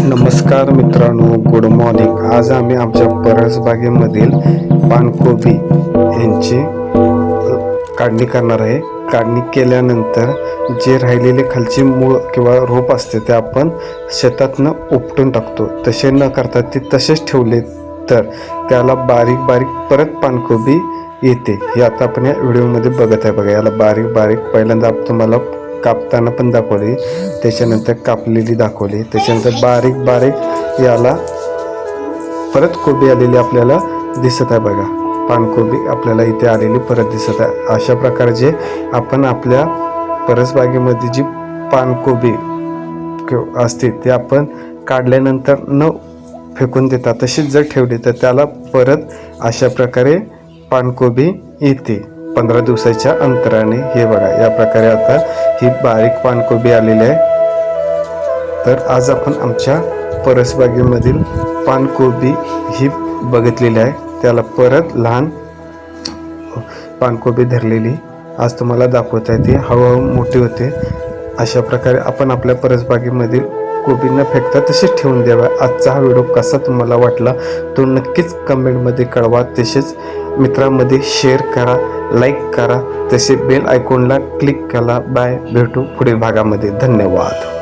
नमस्कार मित्रांनो, good morning. आज आम्ही आमच्या परसबागेमधील पानकोबी यांची काढणी करणार आहे. काढणी केल्यानंतर जे राहिलेले खालची मूळ किंवा रोप असते ते आपण शेतातनं उपटून टाकतो. तसे न करता ते तसेच ठेवले तर त्याला बारीक बारीक परत पानकोबी येते. हे आता आपण या व्हिडिओमध्ये बघत आहे. बघा, याला बारीक बारीक पहिल्यांदा तुम्हाला कापताना पण दाखवली, त्याच्यानंतर कापलेली दाखवली, त्याच्यानंतर बारीक बारीक याला परत कोबी आलेली आपल्याला दिसत आहे. बघा, पानकोबी आपल्याला इथे आलेली परत दिसत आहे. अशा प्रकारचे आपण आपल्या परसबागेमध्ये जी पानकोबी असते ते आपण काढल्यानंतर न फेकून देता तशीच जर ठेवली तर त्याला परत अशा प्रकारे पानकोबी येते 15 दिवसाच्या अंतराने. हे बघा, या प्रकारे आता ही बारीक पानकोबी आलेली आहे. तर आज आपण आमच्या परसबागेमधील पानकोबी ही बघितलेली आहे. त्याला परत लहान पानकोबी धरलेली आज तुम्हाला दाखवत आहे. ती हळूहळू मोठी होते. अशा प्रकारे आपण आपल्या परसबागेमधील कोबी न फेकता तसेच ठेवून द्यावा. आजचा हा व्हिडिओ कसा तुम्हाला वाटला तो नक्कीच कमेंटमध्ये कळवा. तसेच मित्रांमध्ये शेअर करा, लाईक करा, तसे बेल आयकॉनला क्लिक करा. बाय, भेटू पुढील भागामध्ये. धन्यवाद.